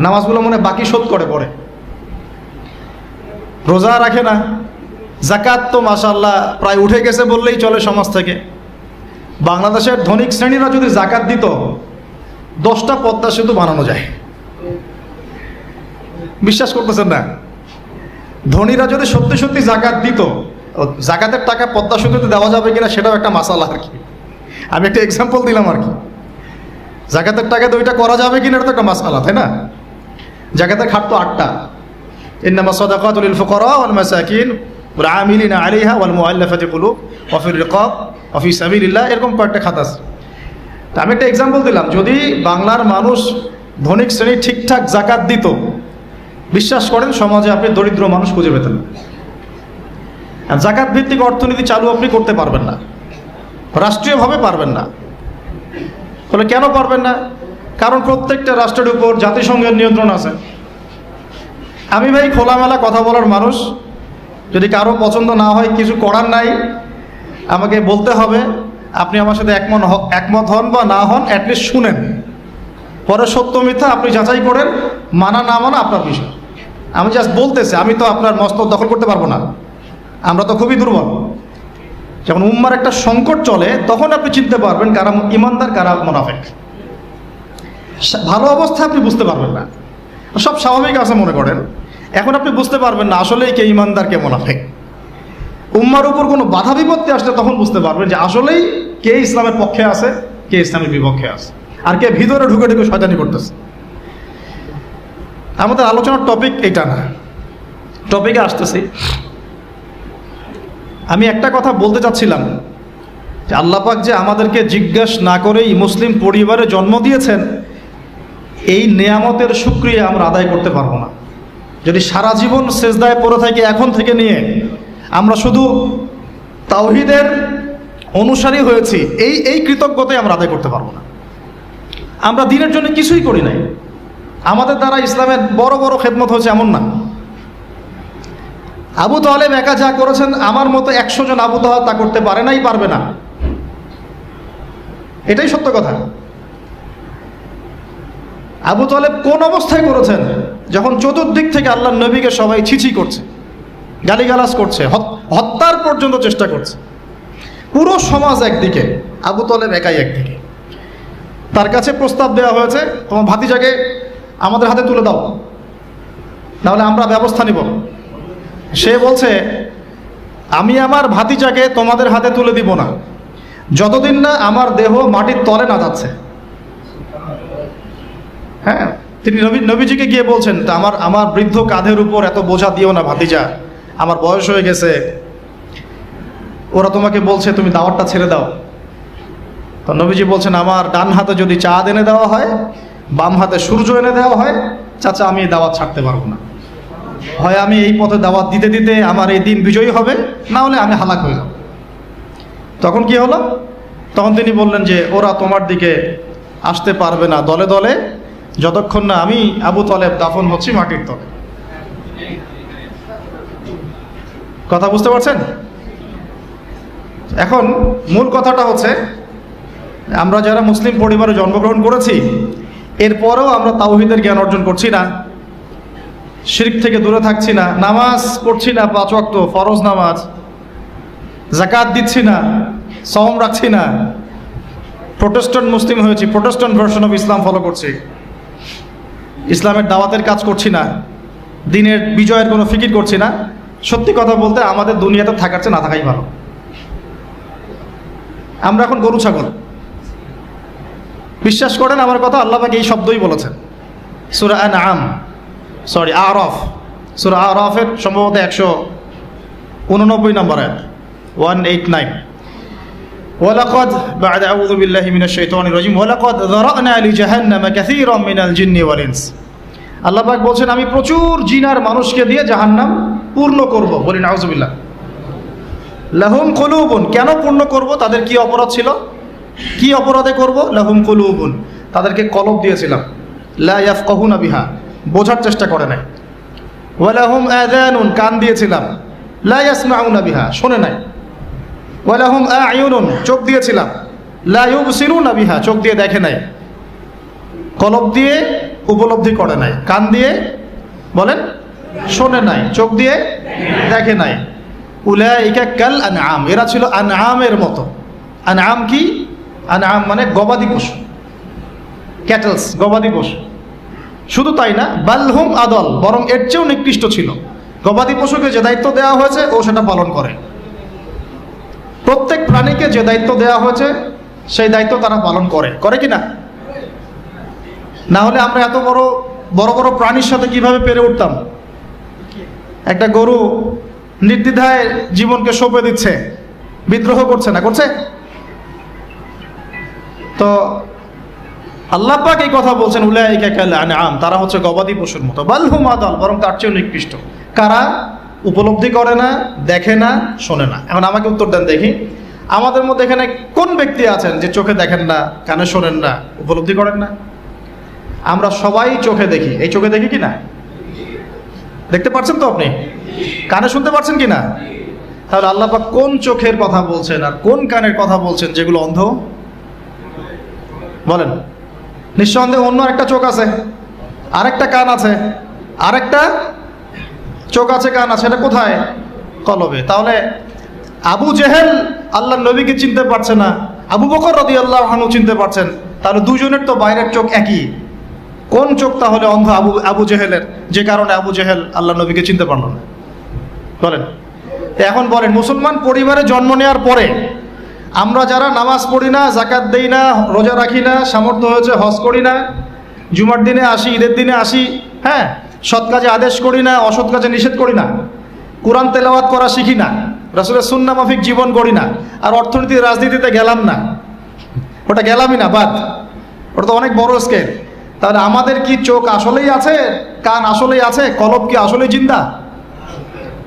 নামাজগুলো মনে বাকি শোধ করে পড়ে, রোজা রাখে না, জাকাত তো মাশাআল্লাহ প্রায় উঠে গেছে বললেই চলে সমাজ থেকে। বাংলাদেশের ধনিক শ্রেণীরা যদি জাকাত দিত 10টা পদ্মা সেতু বানানো যায়। বিশ্বাস করতেছেন না? ধনীরা যদি সত্যি সত্যি জাকাত দিত, জাকাতের টাকা পদ্মা সেতুতে দেওয়া যাবে কিনা সেটাও একটা মাসালা আর কি। আমি একটা এক্সাম্পল দিলাম আর কি। জাকাতের টাকা তো ওইটা করা যাবে কিনা এটা তো একটা মাসালা, তাই না? জাকাতের খাত তো 8টা, ইন্নামা সাদাকাতু লিল ফুকারা ওয়াল মাসাকিন ওয়াল আমিলিনা আলাইহা ওয়াল মুআল্লাফাতি কুলুব ওয়া ফির রিকাব ওয়া ফি সাবিলিল্লাহ, এরকম কয়েকটা খাত আছে। তা আমি একটা এক্সাম্পল দিলাম, যদি বাংলার মানুষ ধনিক শ্রেণী ঠিকঠাক জাকাত দিত, বিশ্বাস করেন সমাজে আপনি দরিদ্র মানুষ খুঁজে পেতেন। জাকাত ভিত্তিক অর্থনীতি চালু আপনি করতে পারবেন না, রাষ্ট্রীয়ভাবে পারবেন না। বলে কেন পারবেন না? কারণ প্রত্যেকটা রাষ্ট্রের উপর জাতিসংঘের নিয়ন্ত্রণ আছে। আমি ভাই খোলামেলা কথা বলার মানুষ, যদি কারো পছন্দ না হয় কিছু করার নাই, আমাকে বলতে হবে। আপনি আমার সাথে একমত হন বা না হন, অ্যাটলিস্ট শুনেন, পরে সত্য মিথ্যা আপনি যাচাই করেন, মানা না মানা আপনার বিষয়। আমি জাস্ট বলতেছি, আমি তো আপনার মস্তক দখল করতে পারবো না, আমরা তো খুবই দুর্বল। যখন উম্মার একটা সংকট চলে তখন আপনি চিনতে পারবেন কারা ইমানদার কারা মুনাফিক। ভালো অবস্থা আপনি বুঝতে পারবেন না, সব স্বাভাবিক আছে মনে করেন, এখন আপনি বুঝতে পারবেন না আসলেই কে ইমানদার কে মুনাফিক। উম্মার উপর কোনো বাধা বিপত্তি আসলে তখন বুঝতে পারবেন যে আসলেই কে ইসলামের পক্ষে আছে, কে ইসলামের বিপক্ষে আছে, আর কে ভিতরে ঢুকে ঢুকে শয়তানি করতেছে। আমাদের আলোচনার টপিক এইটা না, টপিকে আসতেছি। আমি একটা কথা বলতে চাচ্ছিলাম যে আল্লাহ পাক যে আমাদেরকে জিজ্ঞাসা না করেই মুসলিম পরিবারে জন্ম দিয়েছেন, এই নেয়ামতের শুকরিয়া আমরা আদায় করতে পারবো না। যদি সারা জীবন সেজদায় পড়ে থাকি এখন থেকে নিয়ে, আমরা শুধু তাওহীদের অনুসারী হয়েছি, এই কৃতজ্ঞতাই আমরা আদায় করতে পারবো না। আমরা দিনের জন্য কিছুই করি নাই, আমাদের দ্বারা ইসলামের বড় বড় খেদমত হয়েছে এমন না। আবু তালেব একা যা করেছেন, আমার মতো 100 জন আবু তালেব তা করতে পারে নাই, পারবে না, এটাই সত্য কথা। আবু তালেব কোন অবস্থায় করেছেন? যখন চতুর্দিক থেকে আল্লাহর নবীকে সবাই ছিছি করছে, গালিগালাজ করছে, হত্যার পর্যন্ত চেষ্টা করছে। পুরো সমাজ একদিকে, আবু তালেব একাই একদিকে। তার কাছে প্রস্তাব দেওয়া হয়েছে, তোমার ভাতিজাকে আমাদের হাতে তুলে দাও, তাহলে আমরা ব্যবস্থা নিব। সে বলছে আমি আমার ভাতিজাকে তোমাদের হাতে তুলে দিব না যতদিন না আমার দেহ মাটির তলে না যাচ্ছে। হ্যাঁ, তিনি নবীজিকে গিয়ে বলছেন, আমার আমার বৃদ্ধ কাঁধের উপর এত বোঝা দিও না ভাতিজা, আমার বয়স হয়ে গেছে, ওরা তোমাকে বলছে তুমি দাওয়াতটা ছেড়ে দাও। তো নবীজি বলছেন, আমার ডান হাতে যদি চাঁদ এনে দেওয়া হয়, বাম হাতে সূর্য এনে দেওয়া হয়, চাচা আমি এই দাওয়াত ছাড়তে পারবো না। হয় আমি এই পথে দাওয়াত দিতে দিতে আমার এই দিন বিজয়ী হবে, না হলে আমি হালাক হয়ে যাব। তখন কি হলো? তখন তিনি বললেন যে ওরা তোমার দিকে আসতে পারবে না দলে দলে, যতক্ষণ না আমি আবু তলেব দাফন হচ্ছি মাটির তলে। কথা বুঝতে পারছেন? এখন মূল কথাটা হচ্ছে, আমরা যারা মুসলিম পরিবারে জন্মগ্রহণ করেছি, এরপরেও আমরা তাওহীদের জ্ঞান অর্জন করছি না, শিরক থেকে দূরে থাকছি না, নামাজ পড়ছি না 5 ওয়াক্ত ফরজ নামাজ, যাকাত দিচ্ছি না, সওম রাখছি না, প্রোটেস্ট্যান্ট মুসলিম হয়েছি, Protestant version of Islam follow করছি, ইসলামের দাওয়াতের কাজ করছি না, দিনের বিজয়ের কোনো ফিকির করছি না। সত্যি কথা বলতে আমাদের দুনিয়াতে থাকার চেয়ে না থাকাই ভালো। আমরা এখন গরু ছাগল। বিশ্বাস করেন আমার কথা, আল্লাহ পাক এই শব্দই বলেছেন সূরা আরাফ, সূরা আরাফের সম্ভবত 189 নম্বর আয়াত, 189। ওয়ালাকাদ বা'দা আউযু বিল্লাহি মিনাশ শাইতানির রাজিম ওয়ালাকাদ যারা'না লিজাহান্নামা কাসীরাম মিনাল জিন্নি ওয়াল ইনস। আল্লাহ পাক বলছেন, আমি প্রচুর জিন আর মানুষকে দিয়ে জাহান্নাম পূর্ণ করব। বলি নাউযুবিল্লাহ। লাহুম কুলুবুন, কেন পূর্ণ করব? তাদের কি অপরাধ ছিল? কি অপরাধে করব? লাহুম কুলুবুন, তাদেরকে কলব দিয়েছিলাম, লা ইয়াফকাহুনা বিহা, বোঝার চেষ্টা করে নাই। ওয়া লাহুম আযানুন, কান দিয়েছিলাম, লা ইয়াসমাউনা বিহা, শোনে নাই। ওয়া লাহুম আ'য়ুনুন, চোখ দিয়েছিলাম, লা ইউবসিরুনা বিহা, চোখ দিয়ে দেখে নাই। কলব দিয়ে উপলব্ধি করে নাই, কান দিয়ে বলেন শোনে নাই, চোখ দিয়ে দেখে নাই। উলাইকা কাল আনআম, এরা ছিল আনআমের মতো। আনআম কি? আনআম মানে গবাদি পশু, ক্যাটলস, গবাদি পশু। শুধু তাই না, বালহুম আদল, বরং এর চেয়েও নিকৃষ্ট ছিল। গবাদি পশুকে যে দায়িত্ব দেওয়া হয়েছে ও সেটা পালন করে। প্রত্যেক প্রাণীকে যে দায়িত্ব দেওয়া হয়েছে সেই দায়িত্ব তারা পালন করে, করে কি না? না হলে আমরা এত বড় বড় বড় প্রাণীর সাথে কিভাবে পেরে উঠতাম? একটা গরু নির্দ্বিধায় জীবনকে সঁপে দিচ্ছে, বিদ্রোহ করছে না, করছে? তো আল্লাহ পাক এই কথা বলছেন, উলাইকা কাল আনআম, তারা হচ্ছে গবাদি পশুর মতো। বাল হুম আদাল, বরং তার চেয়েও নিকৃষ্ট। কারা? উপলব্ধি করে না, দেখে না, শোনে না। এখন আমাকে উত্তর দেন দেখি, আমাদের মধ্যে এখানে কোন ব্যক্তি আছেন যে চোখে দেখেন না, কানে শোনেন না, উপলব্ধি করেন না? আমরা সবাই চোখে দেখি। এই চোখে দেখি কি না? দেখতে পাচ্ছেন তো আপনি? কানে শুনতে পাচ্ছেন কি না? তাহলে আল্লাহ পাক কোন চোখের কথা বলছেন আর কোন কানের কথা বলছেন যেগুলো অন্ধ? বলেন। নিঃসন্দেহে অন্য একটা চোখ আছে, আরেকটা কান আছে, আরেকটা চোখ আছে, কান আছে, এটা কোথায়? কলবে। তাহলে আবু জেহেল আল্লাহর নবীকে চিনতে পারছে না, আবু বকর রাদিয়াল্লাহু আনহু চিনতে পারছেন, তাহলে দুজনের তো বাইরের চোখ একই। কোন চোখ তাহলে অন্ধ আবু জেহেলের, যে কারণে আবু জেহেল আল্লাহর নবীকে চিনতে পারল না? বলেন। এখন বলেন, মুসলমান পরিবারে জন্ম নেওয়ার পরে আমরা যারা নামাজ পড়ি না, যাকাত দেই না, রোজা রাখি না, সামর্থ্য হয়েছে হজ করি না, জুমার দিনে আসি, ঈদের দিনে আসি, হ্যাঁ, সৎ কাজে আদেশ করি না, অসৎ কাজে নিষেধ করি না, কোরআন তেলাওয়াত করা শিখি না, রাসূলের সুন্নাহ মাফিক জীবন গড়ি না, আর অর্থনীতি রাজনীতিতে গেলাম না, ওটা গেলামই না, বাদ, ওটা তো অনেক বড় স্কেল। তাহলে আমাদের কি চোখ আসলেই আছে, কান আসলেই আছে, কলব কি আসলেই জিন্দা,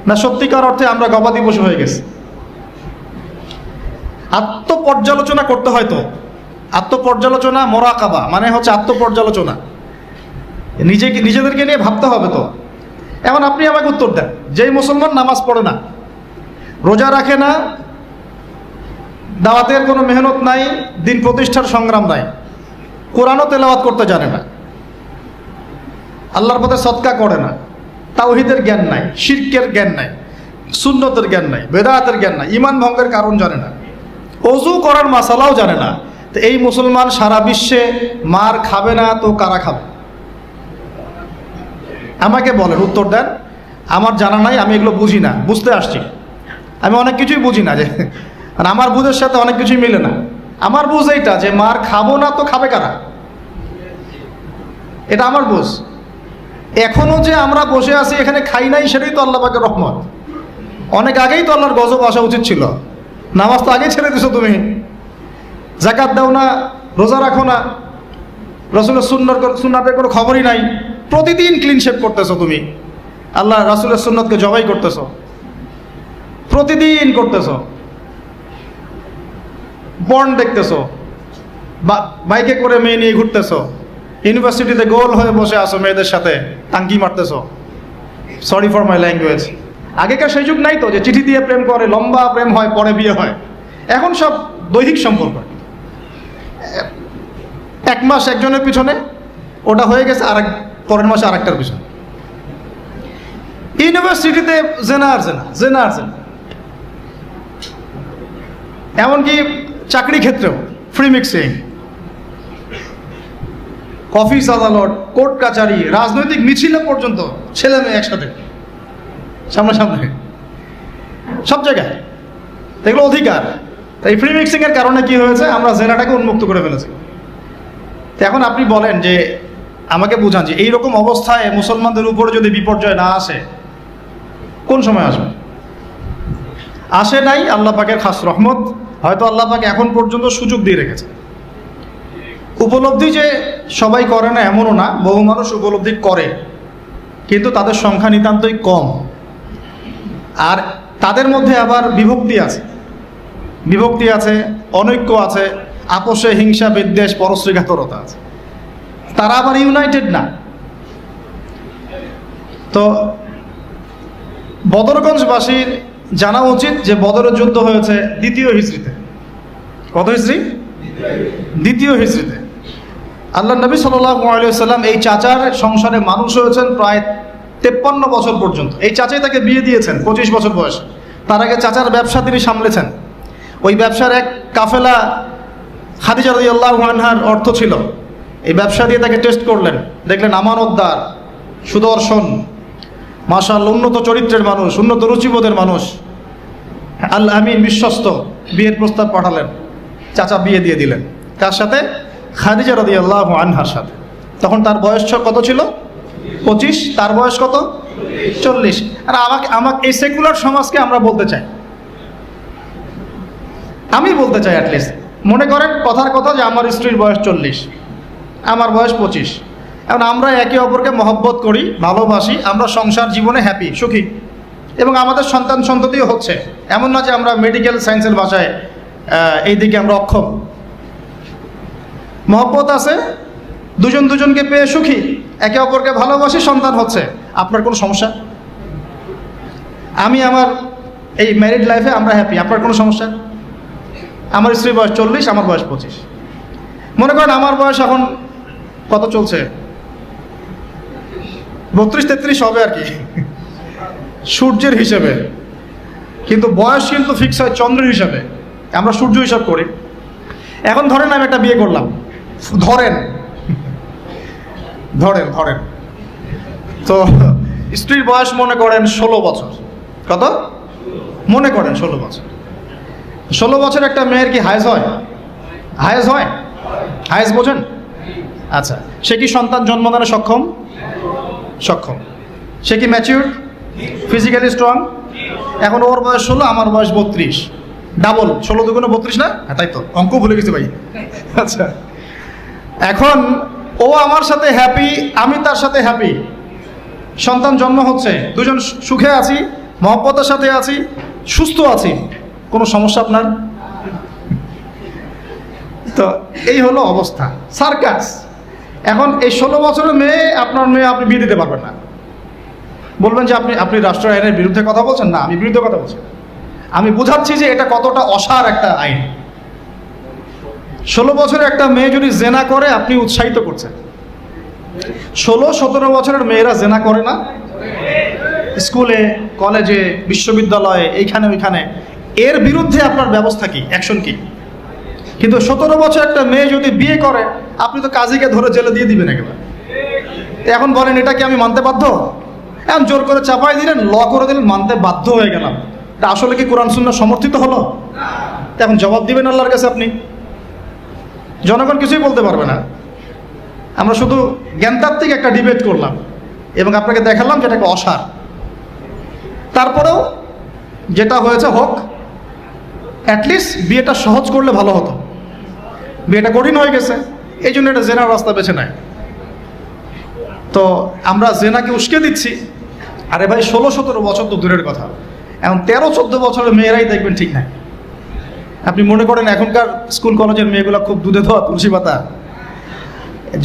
না সত্যিকার অর্থে আমরা গবাদি পশু হয়ে গেছি? আত্মপর্যালোচনা করতে হয় তো। আত্মপর্যালোচনা, মোরাকাবা মানে হচ্ছে আত্মপর্যালোচনা, নিজেদেরকে নিয়ে ভাবতে হবে তো। এখন আপনি আমাকে উত্তর দেন, যেই মুসলমান নামাজ পড়ে না, রোজা রাখে না, দাওয়াতের কোনো মেহনত নাই, দিন প্রতিষ্ঠার সংগ্রাম নাই, কোরআনও তেলাওয়াত করতে জানে না, আল্লাহর পথে সদকা করে না, তাওহীদের জ্ঞান নাই, শিরকের জ্ঞান নাই, সুন্নতের জ্ঞান নাই, বেদাতের জ্ঞান নাই, ঈমান ভঙ্গের কারণ জানে না, ওযু করার মাসালাও জানে না, তো এই মুসলমান সারা বিশ্বে মার খাবে না তো কারা খাবে? আমাকে বলেন, উত্তর দেন। আমার জানা নাই, আমি এগুলো বুঝি না, বুঝতে আসছি। আমি অনেক কিছুই বুঝি না, যে আমার বুঝের সাথে অনেক কিছুই মিলে না। আমার বুঝ এইটা যে মার খাবো না তো খাবে কারা? এটা আমার বোঝ। এখনো যে আমরা বসে আছি এখানে খাই নাই, সেটাই তো আল্লাহ পাকের রহমত। অনেক আগেই তো আল্লাহর গজব আসা উচিত ছিল। নামাজ তো আগেই ছেড়ে দিছো তুমি, যাকাত দাও না, রোজা রাখো না, রাসূলের সুন্নাতের কোনো খবরই নাই, প্রতিদিন ক্লিন শেভ করতেছো তুমি, আল্লাহ রাসূলের সুন্নাতকে জবাই করতেছো, প্রতিদিন করতেছো, পর্ন দেখতেছো, বাইকে করে মেয়ে নিয়ে ঘুরতেছো, ইউনিভার্সিটিতে গোল হয়ে বসে আসো, মেয়েদের সাথে টাঙ্কি মারতেছো। Sorry for my language. আগেকার সেই যুগ নাই তো যে চিঠি দিয়ে প্রেম করে, লম্বা প্রেম হয়, পরে বিয়ে হয়। এখন সব দৈহিক সম্পর্ক, 1 মাস একজনের পিছনে, ওটা হয়ে গেছে আর পরের মাসে আরেকটার পিছনে। ইউনিভার্সিটিতে জেনা আর জেনা, জেনা আর জেনা, এমনকি চাকরি ক্ষেত্রেও ফ্রি মিক্সিং, অফিস আদালত, কোর্ট কাচারি, রাজনৈতিক মিছিলে পর্যন্ত ছেলে মেয়ে একসাথে সামনাসামনি, সব জায়গায়। এগুলো অধিকার। এই ফ্রি মিক্সিংয়ের কারণে কি হয়েছে, আমরা জেনাটাকে উন্মুক্ত করে ফেলেছি। তো এখন আপনি বলেন যে, আমাকে বুঝান যে এইরকম অবস্থায় মুসলমানদের উপরে যদি বিপর্যয় না আসে, কোন সময় আসবে? আসে নাই, আল্লাহ পাকের খাস রহমত। হয়তো আল্লাহ পাক এখন পর্যন্ত সুযোগ দিয়ে রেখেছে। উপলব্ধি যে সবাই করে না এমনও না, বহু মানুষ উপলব্ধি করে, কিন্তু তাদের সংখ্যা নিতান্তই কম। আর তাদের মধ্যে আবার বিভক্তি আছে, বিভক্তি আছে, অনৈক্য আছে, আপোষে হিংসা, বিদ্বেষ, পরশ্রীঘাতরতা আছে। তারা আবার ইউনাইটেড না। তো বদরগঞ্জবাসীর জানা উচিত যে বদরের যুদ্ধ হয়েছে 2য় হিজরিতে। কত হিজরি? 2য় হিজরিতে। আল্লাহ নবী সাল্লাল্লাহু আলাইহি ওয়াসাল্লাম এই চাচার সংসারে মানুষ হয়েছেন প্রায় 53 বছর পর্যন্ত। এই চাচাই তাকে বিয়ে দিয়েছেন 25 বছর বয়সে। তার আগে চাচার ব্যবসা তিনি সামলেছেন। ওই ব্যবসার এক কাফেলা খাদিজা রাদিয়াল্লাহু আনহার অর্থ ছিল। এই ব্যবসা দিয়ে তাকে টেস্ট করলেন, দেখলেন আমানতদার, সুদর্শন, মাশাআল্লাহ উন্নত চরিত্রের মানুষ, উন্নত রুচিবোধের মানুষ, আল আমিন, বিশ্বস্ত। বিয়ের প্রস্তাব পাঠালেন, চাচা বিয়ে দিয়ে দিলেন। কার সাথে? খাদিজা রাদিয়াল্লাহু আনহার সাথে। তখন তার বয়স কত ছিল? 25। তার বয়স কত? 40। আর আমাকে এই সেকুলার সমাজকে আমরা বলতে চাই, আমি বলতে চাই, অ্যাটলিস্ট মনে করেন কথার কথা যে আমার স্ত্রীর বয়স 40, আমার বয়স 25। এখন আমরা একে অপরকে মহব্বত করি, ভালোবাসি, আমরা সংসার জীবনে হ্যাপি, সুখী, এবং আমাদের সন্তান সন্ততিও হচ্ছে। এমন না যে আমরা মেডিকেল সায়েন্সের ভাষায় এই দিকে আমরা অক্ষম। মহব্বত আছে, দুজন দুজনকে পেয়ে সুখী, একে অপরকে ভালোবাসি, সন্তান হচ্ছে। আপনার কোনো সমস্যা? আমি আমার এই ম্যারিড লাইফে আমরা হ্যাপি, আপনার কোনো সমস্যা? আমার স্ত্রীর বয়স 40, আমার বয়স 25। মনে করেন আমার বয়স এখন কত চলছে? 32-33 হবে আর কি, সূর্যের হিসেবে। কিন্তু বয়স কিন্তু ফিক্স হয় চন্দ্রের হিসাবে, আমরা সূর্য হিসাব করি। এখন ধরেন আমি একটা বিয়ে করলাম, ধরেন ধরেন ধরেন তো স্ত্রীর বয়স মনে করেন 16 বছর। কত? মনে করেন 16 বছর। 16 বছর একটা মেয়ের কি হায়েজ হয়? হায়েজ হয়? হায়েজ বোঝেন? আচ্ছা, সে কি সন্তান জন্মদানে সক্ষম? সক্ষম। সে কি ম্যাচিউর, ফিজিক্যালি স্ট্রং? এখন ওর বয়স 16, আমার বয়স 32, ডাবল। 16 দুগুণে 32 না? হ্যাঁ, তাই তো, অঙ্ক ভুলে গেছি ভাই। আচ্ছা, এখন ও আমার সাথে হ্যাপি, আমি তার সাথে হ্যাপি, সন্তান জন্ম হচ্ছে, দুজন সুখে আছি, মহব্বতের সাথে আছি, সুস্থ আছি। কোনো সমস্যা আপনার? তো এই হলো অবস্থা, সার্কাস। এখন এই 16 বছরের মেয়ে, আপনার মেয়ে, আপনি বিয়ে দিতে পারবেন না। বলবেন যে আপনি রাষ্ট্র আইনের বিরুদ্ধে কথা বলছেন। না, আমি বিরুদ্ধে কথা বলছি, আমি বোঝাচ্ছি যে এটা কতটা অসার একটা আইন। 16 বছরের একটা মেয়ে যদি জেনা করে, আপনি উৎসাহিত করছেন। 16-17 বছরের মেয়েরা জেনা করে না? স্কুলে, কলেজে, বিশ্ববিদ্যালয়ে, এইখানে ওইখানে। এর বিরুদ্ধে আপনার ব্যবস্থা কি, অ্যাকশন কি? কিন্তু 17 বছর একটা মেয়ে যদি বিয়ে করে, আপনি তো কাজীকে ধরে জেলে দিয়ে দিবেন একেবারে। এখন বলেন এটা কি আমি মানতে বাধ্য? এখন জোর করে চাপাই দিলেন, ল করে দিলেন, মানতে বাধ্য হয়ে গেলাম। তা আসলে কি কোরআন সুন্নাহ সমর্থিত হলো? এখন জবাব দিবেন আল্লাহর কাছে আপনি। জনগণ কিছুই বলতে পারবে না। আমরা শুধু জ্ঞানতাত্ত্বিক একটা ডিবেট করলাম এবং আপনাকে দেখালাম যেটা একটা অসার। তারপরেও যেটা হয়েছে হোক, অ্যাটলিস্ট বিয়েটা সহজ করলে ভালো হতো। বিয়েটা কঠিন হয়ে গেছে, এই জন্য এটা জেনার রাস্তা বেছে নেয়। তো আমরা জেনাকে উস্কে দিচ্ছি। আরে ভাই 16-17 বছর তো দূরের কথা, এখন 13-14 বছরের মেয়েরাই দেখবেন ঠিক নাই। আপনি মনে করেন এখনকার স্কুল কলেজের মেয়েগুলো খুব দুধে ধোয়া তুলসী পাতা?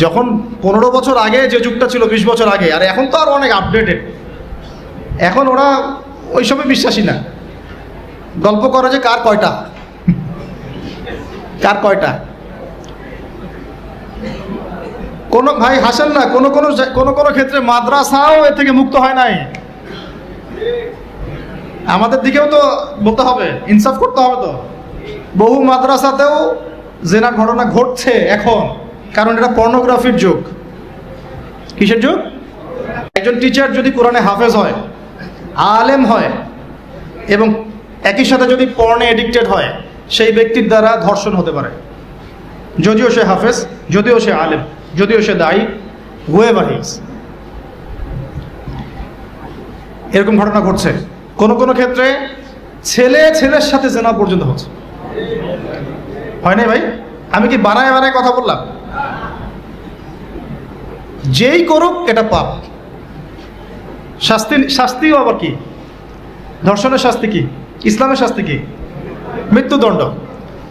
যখন 15 বছর আগে যে যুগটা ছিল, 20 বছর আগে, আর এখন তো আর অনেক আপডেটেড। এখন ওরা ওইসবে বিশ্বাসী না। গল্প করে যে কার কয়টা, কার কয়টা। কোনো ভাই হাসেন না, কোনো কোনো ক্ষেত্রে মাদ্রাসাও এর থেকে মুক্ত হয় নাই। আমাদের দিকেও তো বলতে হবে, ইনসাফ করতে হবে। তো বহু মাদ্রাসাতেও জেনার ঘটনা ঘটছে এখন, কারণ এটা পর্নোগ্রাফির যুগ। কিসের যুগ? একজন টিচার যদি কোরআনে হাফেজ হয়, আলেম হয়, এবং একই সাথে যদি পর্নে এডিক্টেড হয়, সেই ব্যক্তির দ্বারা ধর্ষণ হতে পারে, যদিও সে হাফেজ, যদিও সে আলেম, যদিও সে দায়ী, হুয়েভার হি ইজ। এরকম ঘটনা ঘটছে। কোনো কোনো ক্ষেত্রে ছেলের সাথে জেনা পর্যন্ত হচ্ছে। হয় নাই ভাই? আমি কি বানায় বানায় কথা বললাম? যেই করুক এটা পাপ। শাস্তিও আবার কি? ধর্ষণের শাস্তি কি? ইসলামের শাস্তি কি? মৃত্যুদণ্ড।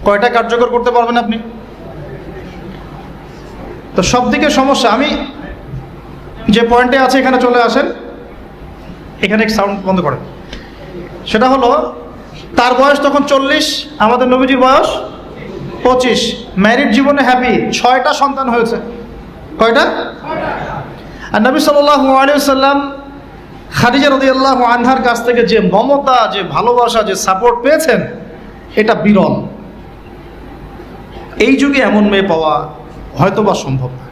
কয়টা কার্যকর করতে পারবেন আপনি? তো সব দিকে সমস্যা। আমি যে পয়েন্টে আছে এখানে চলে আসেন। এখানে সাউন্ড বন্ধ করেন। সেটা হলো, তার বয়স তখন 40, আমাদের নবীজির বয়স 25। ম্যারিড জীবনে হ্যাপি, 6টা সন্তান হয়েছে। কয়টা? আর নবী সাল্লাল্লাহু আলাইহি ওয়াসাল্লাম খাদিজা রাদিয়াল্লাহু আনহার কাছ থেকে যে মমতা, যে ভালোবাসা, যে সাপোর্ট পেয়েছেন, এটা বিরল। এই যুগে এমন মেয়ে পাওয়া হয়তো বা সম্ভব না।